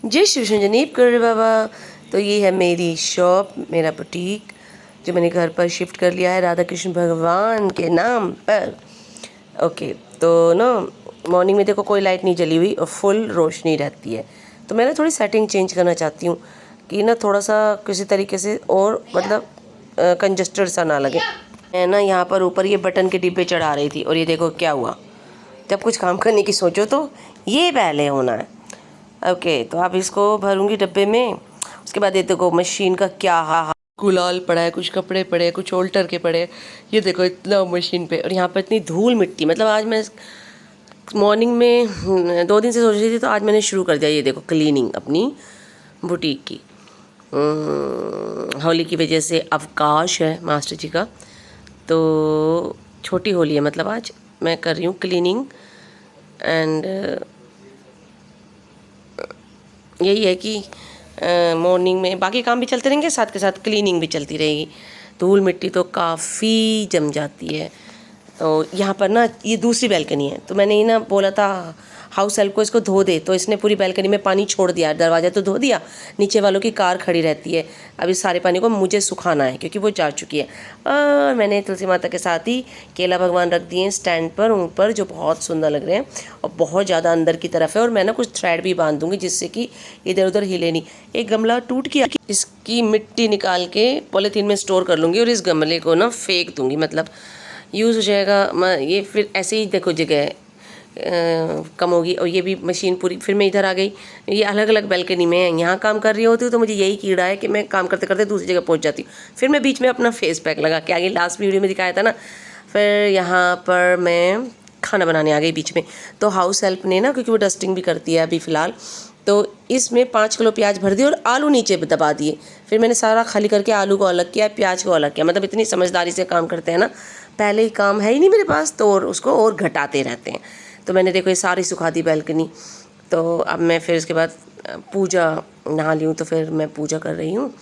जय शिव संजनीप कर बाबा। तो ये है मेरी शॉप, मेरा बुटीक जो मैंने घर पर शिफ्ट कर लिया है राधा कृष्ण भगवान के नाम पर। ओके, तो ना मॉर्निंग में देखो कोई लाइट नहीं जली हुई और फुल रोशनी रहती है। तो मैं ना थोड़ी सेटिंग चेंज करना चाहती हूँ कि ना थोड़ा सा किसी तरीके से और मतलब कंजस्टेड सा ना लगे। मैं ना यहाँ पर ऊपर ये बटन के डिब्बे चढ़ा रही थी और ये देखो क्या हुआ। जब कुछ काम करने की सोचो तो ये पहले होना है। ओके, तो आप इसको भरूंगी डब्बे में। उसके बाद ये देखो मशीन का क्या गुलाल पड़ा है, कुछ कपड़े पड़े हैं, कुछ ऑल्टर के पड़े हैं। ये देखो इतना मशीन पे, और यहाँ पर इतनी धूल मिट्टी। मतलब आज मैं मॉर्निंग में 2 दिन से सोच रही थी, तो आज मैंने शुरू कर दिया। ये देखो क्लीनिंग अपनी बुटीक की। होली की वजह से अवकाश है मास्टर जी का, तो छोटी होली है। मतलब आज मैं कर रही हूँ क्लीनिंग एंड यही है कि मॉर्निंग में बाकी काम भी चलते रहेंगे, साथ के साथ क्लीनिंग भी चलती रहेगी। धूल मिट्टी तो काफ़ी जम जाती है। तो यहाँ पर ना ये दूसरी बैल्कनी है, तो मैंने ही ना बोला था हाउस हेल्प को इसको धो दे, तो इसने पूरी बैल्कनी में पानी छोड़ दिया। दरवाज़ा तो धो दिया, नीचे वालों की कार खड़ी रहती है। अब इस सारे पानी को मुझे सुखाना है क्योंकि वो जा चुकी है। और मैंने तुलसी माता के साथ ही केला भगवान रख दिए स्टैंड पर ऊपर, जो बहुत सुंदर लग रहे हैं और बहुत ज़्यादा अंदर की तरफ है। और मैं ना कुछ थ्रेड भी बांध दूँगी जिससे कि इधर उधर हिले नहीं। एक गमला टूट गया, इसकी मिट्टी निकाल के पॉलीथीन में स्टोर कर लूँगी और इस गमले को ना फेंक दूँगी। मतलब यूज़ हो जाएगा। ये फिर ऐसे ही देखो जगह कम होगी। और ये भी मशीन पूरी, फिर मैं इधर आ गई। ये अलग अलग बैल्कनी में है। यहाँ काम कर रही होती हूँ तो मुझे यही कीड़ा है कि मैं काम करते करते दूसरी जगह पहुँच जाती हूँ। फिर मैं बीच में अपना फेस पैक लगा के आगे, लास्ट वीडियो में दिखाया था ना। फिर यहाँ पर मैं खाना बनाने आ गई बीच में। तो हाउस हेल्प ने ना, क्योंकि वो डस्टिंग भी करती है अभी फ़िलहाल, तो इसमें 5 किलो प्याज भर दिए और आलू नीचे दबा दिए। फिर मैंने सारा खाली करके आलू को अलग किया, प्याज को अलग किया। मतलब इतनी समझदारी से काम करते हैं ना। पहले ही काम है ही नहीं मेरे पास, तो और उसको और घटाते रहते हैं। तो मैंने देखो ये सारी सुखा दी बैल्कनी। तो अब मैं फिर उसके बाद पूजा नहा ली हूँ, तो फिर मैं पूजा कर रही हूँ।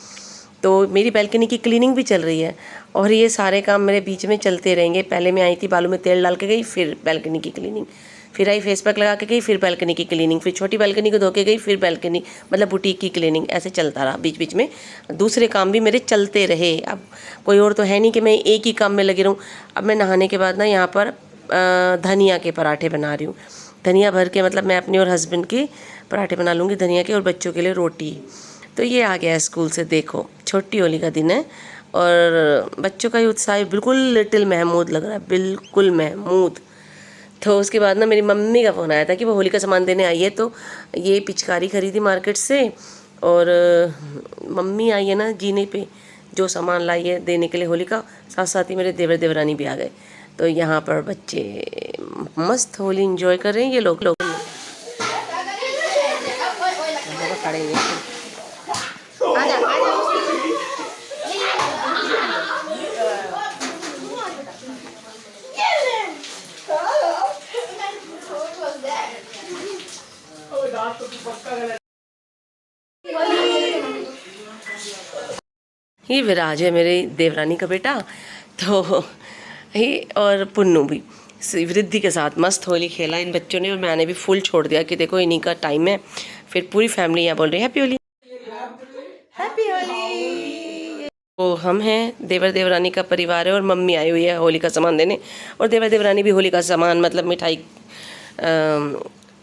तो मेरी बैल्कनी की क्लीनिंग भी चल रही है और ये सारे काम मेरे बीच में चलते रहेंगे। पहले मैं आई थी, बालों में तेल डाल के गई, फिर बैल्कनी की क्लीनिंग, फिर आई फेस पैक लगा के गई, फिर बैल्कनी की क्लीनिंग, फिर छोटी बैल्कनी को धो के गई, फिर बैल्कनी मतलब बुटीक की क्लीनिंग। ऐसे चलता रहा, बीच बीच में दूसरे काम भी मेरे चलते रहे। अब कोई और तो है नहीं कि मैं एक ही काम में लगी रहूँ। अब मैं नहाने के बाद ना यहाँ पर धनिया के पराठे बना रही हूँ। धनिया भर के, मतलब मैं अपने और हस्बैंड के पराठे बना लूँगी धनिया के, और बच्चों के लिए रोटी। तो ये आ गया है स्कूल से, देखो छोटी होली का दिन है और बच्चों का ही उत्साह बिल्कुल लिटिल महमूद लग रहा है, बिल्कुल महमूद। तो उसके बाद ना मेरी मम्मी का फ़ोन आया था कि वो होली का सामान देने आई है। तो ये पिचकारी खरीदी मार्केट से, और मम्मी आई है ना जीने पे, जो सामान लाई है देने के लिए होली का, साथ साथ ही मेरे देवर देवरानी भी आ गए। तो यहाँ पर बच्चे मस्त होली एंजॉय कर रहे हैं। ये लोग खड़े हैं। ये विराज है मेरी देवरानी का बेटा, तो ये और पुन्नू भी वृद्धि के साथ मस्त होली खेला इन बच्चों ने। और मैंने भी फुल छोड़ दिया कि देखो इन्हीं का टाइम है। फिर पूरी फैमिली यहाँ बोल रही है हैप्पी होली, हैप्पी होली। तो हम हैं, देवर देवरानी का परिवार है, और मम्मी आई हुई है होली का सामान देने। और देवर देवरानी भी होली का सामान मतलब मिठाई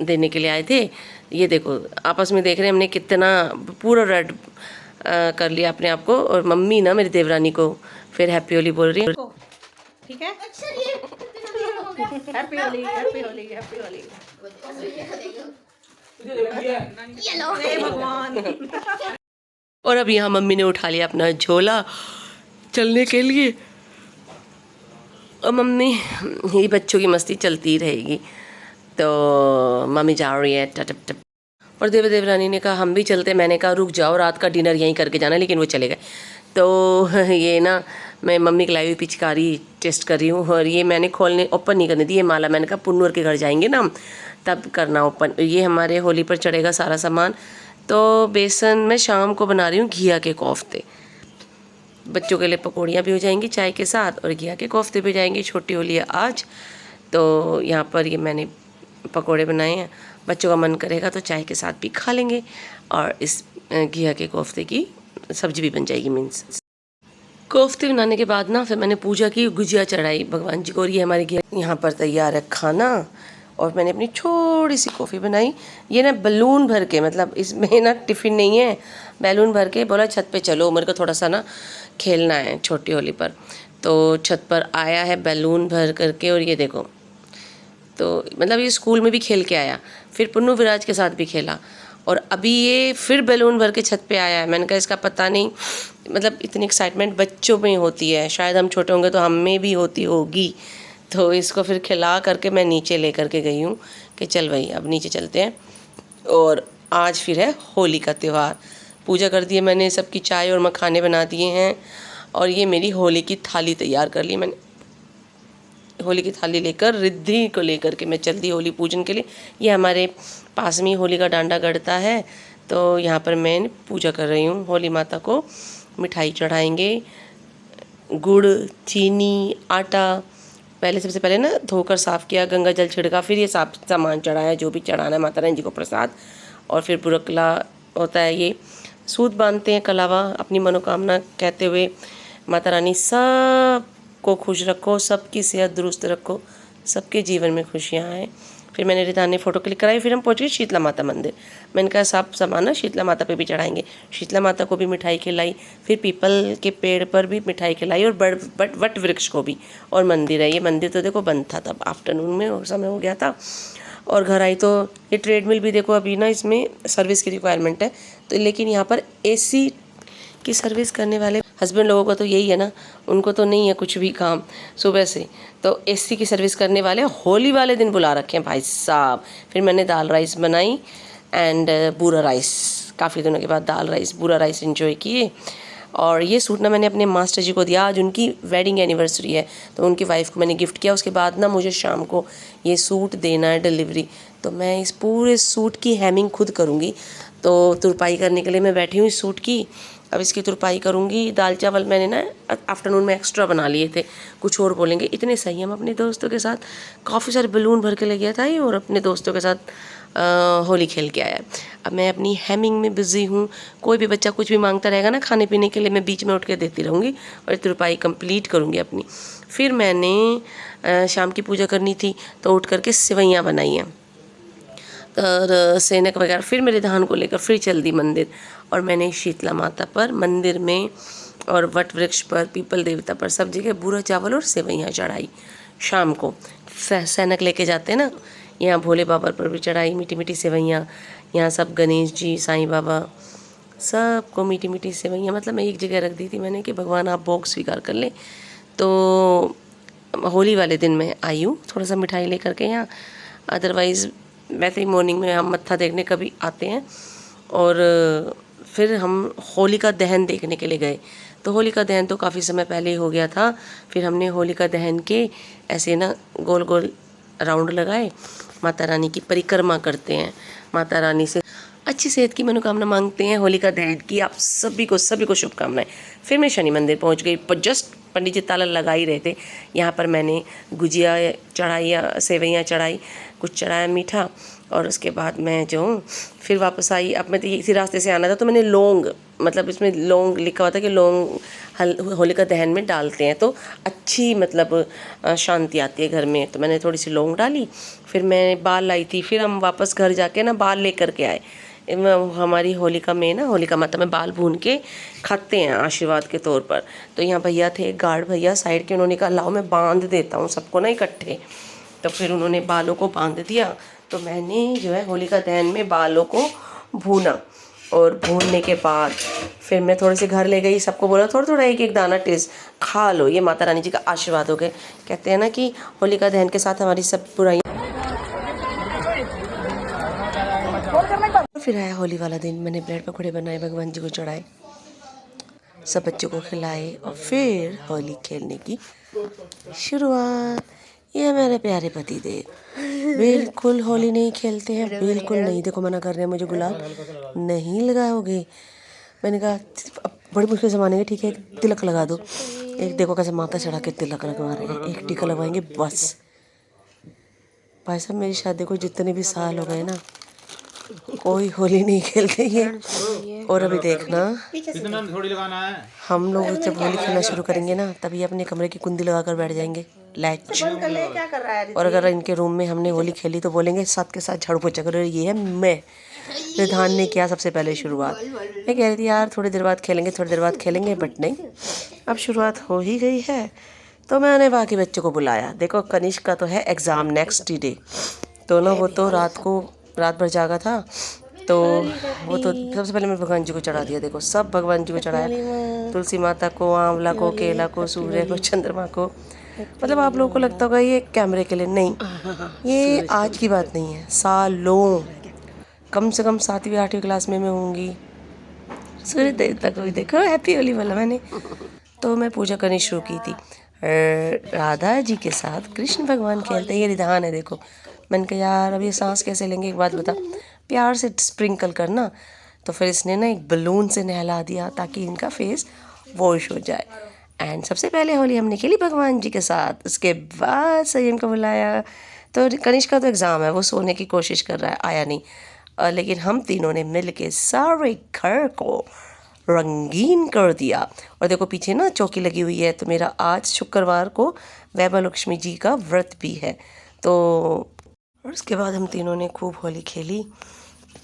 देने के लिए आए थे। ये देखो आपस में देख रहे हैं हमने कितना पूरा रेड कर लिया अपने आप को। और मम्मी ना मेरी देवरानी को फिर हैप्पी होली बोल रही है। ठीक है, happy Holi, happy Holi, happy Holi. भगवान। और अब यहाँ मम्मी ने उठा लिया अपना झोला चलने के लिए। और मम्मी, ये बच्चों की मस्ती चलती रहेगी। तो मम्मी जा रही है टप टप। और देवर देवरानी ने कहा हम भी चलते। मैंने कहा रुक जाओ, रात का डिनर यहीं करके जाना, लेकिन वो चले गए। तो ये ना मैं मम्मी की लाई हुई पिचकारी टेस्ट कर रही हूँ। और ये मैंने खोलने ओपन नहीं करने दी ये माला। मैंने कहा पुन्नूर के घर जाएंगे ना हम, तब करना ओपन। ये हमारे होली पर चढ़ेगा सारा सामान। तो बेसन मैं शाम को बना रही हूँ घिया के कोफ्ते। बच्चों के लिए पकौड़ियाँ भी हो जाएंगी चाय के साथ, और घिया के कोफ्ते भी जाएंगे। छोटी होली है आज, तो यहाँ पर ये मैंने पकौड़े बनाए हैं। बच्चों का मन करेगा तो चाय के साथ भी खा लेंगे। और इस घिया के कोफ्ते की सब्जी भी बन जाएगी। मीन्स कोफ्ते बनाने के बाद ना फिर मैंने पूजा की, गुजिया चढ़ाई भगवान जी को। और ये हमारे घिया यहाँ पर तैयार है खाना। और मैंने अपनी छोटी सी कॉफ़ी बनाई। ये ना बलून भर के, मतलब इसमें ना टिफ़िन नहीं है, बैलून भर के बोला छत पे चलो, मेरे को थोड़ा सा ना खेलना है छोटी होली पर। तो छत पर आया है बैलून भर करके। और ये देखो, तो मतलब ये स्कूल में भी खेल के आया, फिर पुन्नू विराज के साथ भी खेला, और अभी ये फिर बैलून भर के छत पे आया है। मैंने कहा इसका पता नहीं, मतलब इतनी एक्साइटमेंट बच्चों में होती है, शायद हम छोटे होंगे तो हम में भी होती होगी। तो इसको फिर खिला करके मैं नीचे ले करके गई हूँ कि चल भाई अब नीचे चलते हैं। और आज फिर है होली का त्यौहार। पूजा कर दी है मैंने, सबकी चाय और मखाने बना दिए हैं, और ये मेरी होली की थाली तैयार कर ली मैंने। होली की थाली लेकर रिद्धि को लेकर के मैं चल दी होली पूजन के लिए। ये हमारे पास में होली का डांडा गड़ता है, तो यहाँ पर मैं पूजा कर रही हूँ। होली माता को मिठाई चढ़ाएंगे, गुड़, चीनी, आटा। पहले सबसे पहले ना धोकर साफ़ किया, गंगा जल छिड़का, फिर ये सामान चढ़ाया जो भी चढ़ाना है माता रानी जी को प्रसाद। और फिर बुरकला होता है, ये सूत बांधते हैं कलावा, अपनी मनोकामना कहते हुए माता रानी सब को खुश रखो, सबकी सेहत दुरुस्त रखो, सबके जीवन में खुशियाँ आएँ। फिर मैंने रितान ने फ़ोटो क्लिक कराई, फिर हम पहुँच गए शीतला माता मंदिर। मैंने कहा सब सामान ना शीतला माता पे भी चढ़ाएंगे। शीतला माता को भी मिठाई खिलाई, फिर पीपल के पेड़ पर भी मिठाई खिलाई, और वट वृक्ष को भी। और मंदिर है, ये मंदिर तो देखो बंद था तब, आफ्टरनून में समय हो गया था। और घर आई तो ये ट्रेडमिल भी देखो, अभी ना इसमें सर्विस की रिक्वायरमेंट है, तो लेकिन यहाँ पर AC की सर्विस करने वाले हस्बैंड लोगों का तो यही है ना, उनको तो नहीं है कुछ भी काम सुबह से, तो AC की सर्विस करने वाले होली वाले दिन बुला रखे हैं भाई साहब। फिर मैंने दाल राइस बनाई एंड बूरा राइस, काफ़ी दिनों के बाद दाल राइस बूरा राइस एंजॉय किए। और ये सूट ना मैंने अपने मास्टर जी को दिया, आज उनकी वेडिंग एनिवर्सरी है, तो उनकी वाइफ को मैंने गिफ्ट किया। उसके बाद ना मुझे शाम को ये सूट देना है डिलीवरी, तो मैं इस पूरे सूट की हेमिंग खुद करूँगी। तो तुरपाई करने के लिए मैं बैठी हूँ इस सूट की, अब इसकी तुरपाई करूँगी। दाल चावल मैंने ना आफ्टरनून में एक्स्ट्रा बना लिए थे, कुछ और बोलेंगे। इतने सही हम अपने दोस्तों के साथ काफ़ी सारे बलून भर के ले गया था ये, और अपने दोस्तों के साथ होली खेल के आया। अब मैं अपनी हेमिंग में बिज़ी हूँ। कोई भी बच्चा कुछ भी मांगता रहेगा ना खाने पीने के लिए, मैं बीच में उठ के देती रहूँगी और तुरपाई कंप्लीट करूँगी अपनी। फिर मैंने शाम की पूजा करनी थी, तो उठ करके सेवैयाँ बनाई हैं और सेनक वगैरह। फिर मेरे धान को लेकर फिर चल दी मंदिर, और मैंने शीतला माता पर मंदिर में और वट वृक्ष पर, पीपल देवता पर, सब जगह बूरा चावल और सेवैयाँ चढ़ाई। शाम को सैनक लेके जाते हैं ना, यहाँ भोले बाबा पर भी चढ़ाई मीठी मीठी सेवैयाँ। यहाँ सब गणेश जी, साईं बाबा, सबको मीठी मीठी सेवैयाँ, मतलब मैं एक जगह रख दी थी मैंने कि भगवान आप भोग स्वीकार कर लें। तो होली वाले दिन मैं आई हूँ थोड़ा सा मिठाई लेकर के यहाँ, अदरवाइज़ वैसे ही मॉर्निंग में हम मत्था देखने कभी आते हैं। और फिर हम होलिका दहन देखने के लिए गए, तो होलिका दहन तो काफ़ी समय पहले ही हो गया था। फिर हमने होलिका दहन के ऐसे ना गोल गोल राउंड लगाए, माता रानी की परिक्रमा करते हैं, माता रानी से अच्छी सेहत की मनोकामना मांगते हैं, होलिका दहन की आप सभी को शुभकामनाएं। फिर मैं शनि मंदिर पहुंच गई, पर जस्ट पंडित जी ताला लगा ही रहे थे। यहाँ पर मैंने गुजिया चढ़ाई, सेवैयाँ चढ़ाई, कुछ चढ़ाया मीठा, और उसके बाद मैं जो फिर वापस आई। अब मैं तो इसी रास्ते से आना था, तो मैंने लौंग, मतलब इसमें लौंग लिखा हुआ था कि लौंग होलिका दहन में डालते हैं तो अच्छी मतलब शांति आती है घर में, तो मैंने थोड़ी सी लौंग डाली। फिर मैं बाल लाई थी, फिर हम वापस घर जाके ना बाल लेकर के आए। हमारी होलिका में ना, होलिका माता में बाल भून के खाते हैं आशीर्वाद के तौर पर। तो यहाँ भैया थे, गार्ड भैया साइड के, उन्होंने कहा लाओ मैं बांध देता हूँ सबको ना इकट्ठे। तो फिर उन्होंने बालों को बांध दिया, तो मैंने जो है होलिका दहन में बालों को भूना, और भूनने के बाद फिर मैं थोड़े से घर ले गई, सबको बोला थोड़ा थोड़ा एक एक दाना टेस्ट खा लो, ये माता रानी जी का आशीर्वाद हो गए। कहते हैं ना कि होलिका दहन के साथ हमारी सब बुराइयां। फिर आया होली वाला दिन, मैंने ब्रेड पकौड़े बनाए, भगवान जी को चढ़ाए, सब बच्चों को खिलाए, और फिर होली खेलने की शुरुआत। ये मेरे प्यारे पति देव बिल्कुल होली नहीं खेलते हैं, बिल्कुल नहीं। देखो मना कर रहे हैं मुझे, गुलाल नहीं लगाओगे। मैंने कहा अब बड़ी मुश्किल से मानेंगे, ठीक है तिलक लगा दो। एक देखो कैसे माथा चढ़ा के तिलक लगवा रहे हैं, एक टीका लगवाएंगे बस। भाई साहब मेरी शादी को जितने भी साल हो गए ना, कोई होली नहीं खेलते ये। और अभी देखना, कितना थोड़ी लगाना है। हम लोग जब होली खेलना शुरू करेंगे ना, तभी अपने कमरे की कुंडी लगा कर बैठ जाएंगे, लैच। और अगर इनके रूम में हमने होली खेली तो बोलेंगे साथ के साथ झाड़ू पोछा करो। ये है मैं, रिधान ने किया सबसे पहले शुरुआत। मैं कह रही थी यार थोड़ी देर बाद खेलेंगे, थोड़ी देर बाद खेलेंगे, बट नहीं, अब शुरुआत हो ही गई है। तो मैंने बाकी बच्चों को बुलाया। देखो कनिष्क का तो है एग्ज़ाम नेक्स्ट डे, तो ना वो तो रात भर जागा था, तो वो तो सबसे पहले मैं भगवान जी को चढ़ा दिया। देखो सब भगवान जी को चढ़ाया, तुलसी माता को, आंवला को, केला को, सूर्य को, चंद्रमा को। मतलब आप लोगों को लगता होगा ये कैमरे के लिए, नहीं, ये आज की बात नहीं है, सालों, कम से कम 7वीं 8वीं क्लास में मैं होंगी। सूर्य देवता को भी देखो हैप्पी होली बोला मैंने। तो मैं पूजा करनी शुरू की थी। राधा जी के साथ कृष्ण भगवान खेलते हैं। ये रिधान है देखो। मैंने कहा यार अब ये सांस कैसे लेंगे, एक बात बता, प्यार से स्प्रिंकल करना। तो फिर इसने ना एक बलून से नहला दिया ताकि इनका फेस वॉश हो जाए। एंड सबसे पहले होली हमने खेली भगवान जी के साथ। उसके बाद संयम को बुलाया। तो कनिष्क का तो एग्ज़ाम है, वो सोने की कोशिश कर रहा है, आया नहीं। लेकिन हम तीनों ने मिल के सारे घर को रंगीन कर दिया। और देखो पीछे ना चौकी लगी हुई है। तो मेरा आज शुक्रवार को वैभव लक्ष्मी जी का व्रत भी है। तो और उसके बाद हम तीनों ने खूब होली खेली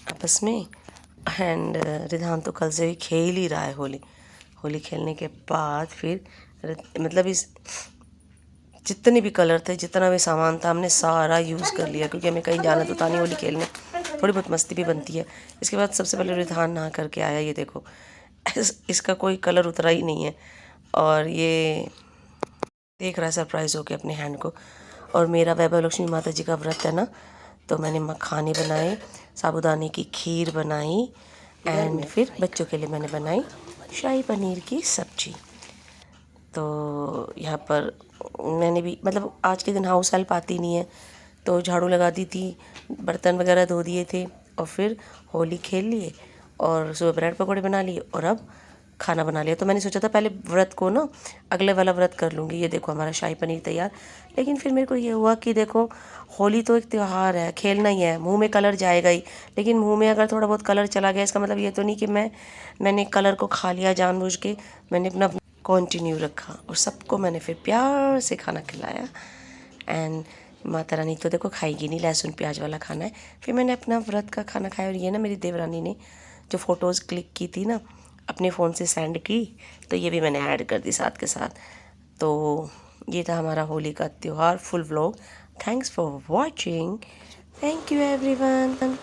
आपस में। एंड रिधान तो कल से ही खेल ही रहा है होली। होली खेलने के बाद फिर मतलब इस जितने भी कलर थे, जितना भी सामान था, हमने सारा यूज़ कर लिया, क्योंकि हमें कहीं जाना तो था नहीं होली खेलने। थोड़ी बहुत मस्ती भी बनती है। इसके बाद सबसे पहले रिधान नहा करके आया। ये देखो इसका कोई कलर उतरा ही नहीं है, और ये देख रहा है सरप्राइज़ होके अपने हैंड को। और मेरा वैभव लक्ष्मी माता जी का व्रत है ना, तो मैंने मखाने बनाए, साबूदाने की खीर बनाई, एंड फिर बच्चों के लिए मैंने बनाई शाही पनीर की सब्जी। तो यहाँ पर मैंने भी मतलब आज के दिन हाउस हेल्प आती नहीं है, तो झाड़ू लगा दी थी, बर्तन वगैरह धो दिए थे, और फिर होली खेल लिए, और सुबह ब्रेड पकौड़े बना लिए, और अब खाना बना लिया। तो मैंने सोचा था पहले व्रत को ना अगले वाला व्रत कर लूँगी। ये देखो हमारा शाही पनीर तैयार। लेकिन फिर मेरे को ये हुआ कि देखो होली तो एक त्यौहार है, खेलना ही है, मुंह में कलर जाएगा ही। लेकिन मुंह में अगर थोड़ा बहुत कलर चला गया, इसका मतलब ये तो नहीं कि मैंने कलर को खा लिया जानबूझ के। मैंने अपना कंटिन्यू रखा, और सबको मैंने फिर प्यार से खाना खिलाया। एंड माता रानी तो देखो खाएगी नहीं, लहसुन प्याज वाला खाना है। फिर मैंने अपना व्रत का खाना खाया। और ये ना मेरी देवरानी ने जो फ़ोटोज़ क्लिक की थी ना, अपने फ़ोन से सेंड की, तो ये भी मैंने ऐड कर दी साथ के साथ। तो ये था हमारा होली का त्यौहार full vlog. Thanks for watching. Thank you everyone.